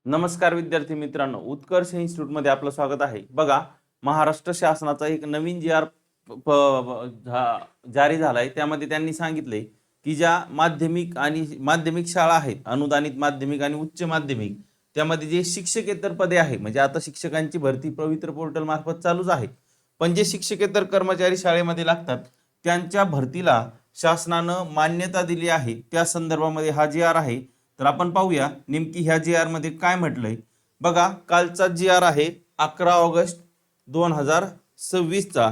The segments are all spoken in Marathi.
नमस्कार विद्यार्थी मित्रांनो, उत्कर्ष इन्स्टिट्यूटमध्ये आपलं स्वागत आहे। बघा, महाराष्ट्र शासनाचा एक नवीन जी.आर. जारी झालाय। त्यामध्ये त्यांनी सांगितले की ज्या माध्यमिक शाळा आहेत, अनुदानित माध्यमिक आणि उच्च माध्यमिक, त्यामध्ये जे शिक्षकेतर पदे आहे, म्हणजे आता शिक्षकांची भरती पवित्र पोर्टल मार्फत चालूच आहे, पण जे शिक्षकेतर कर्मचारी शाळेमध्ये लागतात त्यांच्या भरतीला शासनानं मान्यता दिली आहे। त्या संदर्भामध्ये हा जी.आर. आहे। तर आपण पाहूया नेमकी ह्या जी आर मध्ये काय म्हटलंय। बघा, कालचा जी आर आहे 11 ऑगस्ट 2026 चा।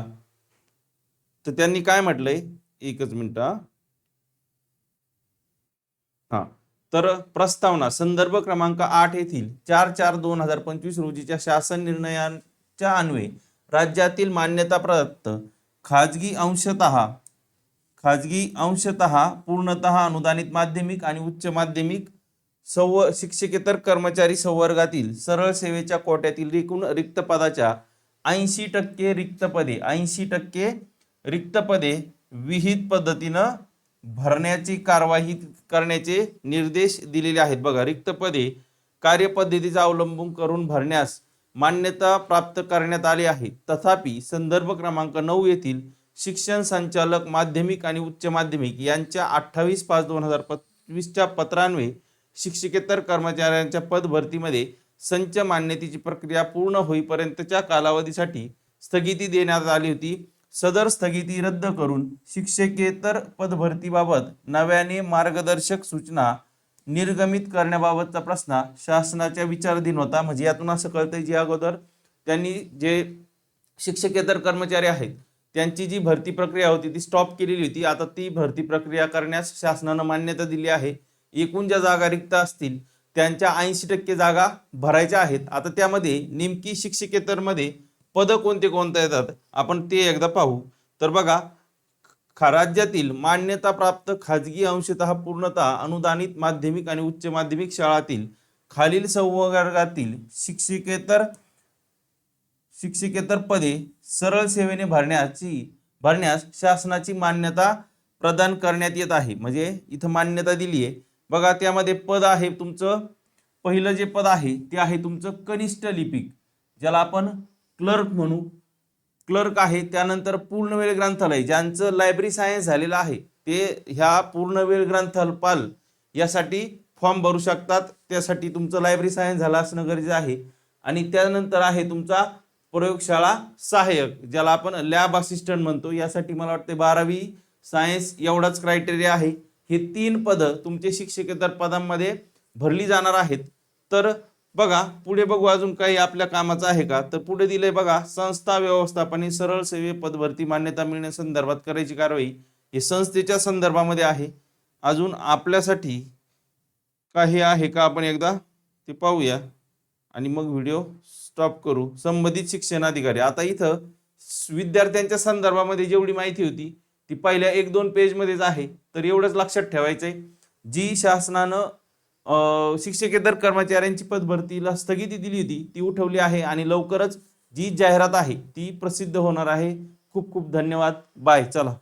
तर त्यांनी काय म्हटलंय, एकच मिनिट हा। तर प्रस्तावना संदर्भ क्रमांक 8 येथील 4/4/2025 रोजीच्या शासन निर्णयांच्या अन्वये राज्यातील मान्यताप्राप्त खाजगी अंशतः पूर्णतः अनुदानित माध्यमिक आणि उच्च माध्यमिक शिक्षकेतर कर्मचारी संवर्गातील सरळ सेवेच्या कोट्यातील एकूण रिक्त पदाच्या 80% रिक्त पदे विहित पद्धतीनं भरण्याची कार्यवाही करण्याचे निर्देश दिलेले आहेत। बघा, रिक्त पदे कार्यपद्धतीचा अवलंबून करून भरण्यास मान्यता प्राप्त करण्यात आली आहे। तथापि संदर्भ क्रमांक 9 येथील शिक्षण संचालक माध्यमिक आणि उच्च माध्यमिक यांच्या 28/5/2025 च्या पत्रान्वये शिक्षकेतर कर्मचाऱ्यांच्या पद भरतीमध्ये संच मान्यतेची प्रक्रिया पूर्ण होईपर्यंतच्या कालावधीसाठी स्थगिती देण्यात आली होती। सदर स्थगिती रद्द करून शिक्षकेतर पदभरतीबाबत नव्याने मार्गदर्शक सूचना निर्गमित करण्याबाबतचा प्रश्न शासनाच्या विचाराधीन होता। म्हणजे यातून असं कळतंय जी अगोदर त्यांनी जे शिक्षकेतर कर्मचारी आहेत त्यांची जी भरती प्रक्रिया होती ती स्टॉप केलेली होती। आता ती भरती प्रक्रिया करण्यास शासनानं मान्यता दिली आहे। एकूण ज्या जागा रिक्त असतील त्यांच्या 80% जागा भरायच्या आहेत। आता त्यामध्ये नेमकी शिक्षकेतर मध्ये पद कोणते येतात आपण ते एकदा पाहू। तर बघा, राज्यातील मान्यता प्राप्त खाजगी अंशतः पूर्णतः अनुदानित माध्यमिक आणि उच्च माध्यमिक शाळातील खालील संवर्गातील शिक्षकेतर पदे सरळ सेवेने भरण्यास शासनाची मान्यता प्रदान करण्यात येत आहे। म्हणजे इथं मान्यता दिली आहे। बघा, त्यामध्ये पद आहे तुमचं पहिलं जे पद आहे ते आहे तुमचं कनिष्ठ लिपिक, ज्याला आपण क्लर्क म्हणू, क्लर्क आहे। त्यानंतर पूर्णवेळ ग्रंथालय, ज्यांचं लायब्ररी सायन्स झालेलं आहे ते ह्या पूर्णवेळ ग्रंथपाल यासाठी फॉर्म भरू शकतात। त्यासाठी तुमचं लायब्ररी सायन्स झालं असणं गरजेचं आहे। आणि त्यानंतर आहे तुमचा प्रयोगशाळा सहाय्यक, ज्याला आपण लॅब असिस्टंट म्हणतो, यासाठी मला वाटते 12वी सायन्स एवढाच क्रायटेरिया आहे। हे 3 पद तुमचे शिक्षकेतर पदांमध्ये भरली जाणार आहेत। तर बघा, पुढे बघू अजून काही आपल्या कामाचं आहे का। तर पुढे दिले बघा, संस्था व्यवस्थापन सरळ सेवे पदभरती मान्यता मिळण्यासंदर्भात करायची कारवाई, हे संस्थेच्या संदर्भामध्ये आहे। अजून आपल्यासाठी काही आहे का आपण एकदा ते पाहूया आणि मग व्हिडिओ स्टॉप करू। संबंधित शिक्षणाधिकारी, आता इथं विद्यार्थ्यांच्या संदर्भामध्ये जेवढी माहिती होती ती पहिल्या 1-2 पेज मध्येच आहे। तर एवढंच लक्षात ठेवायचंय, जी शासनानं शिक्षकेतर कर्मचाऱ्यांची पदभरतीला स्थगिती दिली होती ती उठवली आहे आणि लवकरच जी जाहिरात आहे ती प्रसिद्ध होणार आहे। खूप खूप धन्यवाद, बाय, चला।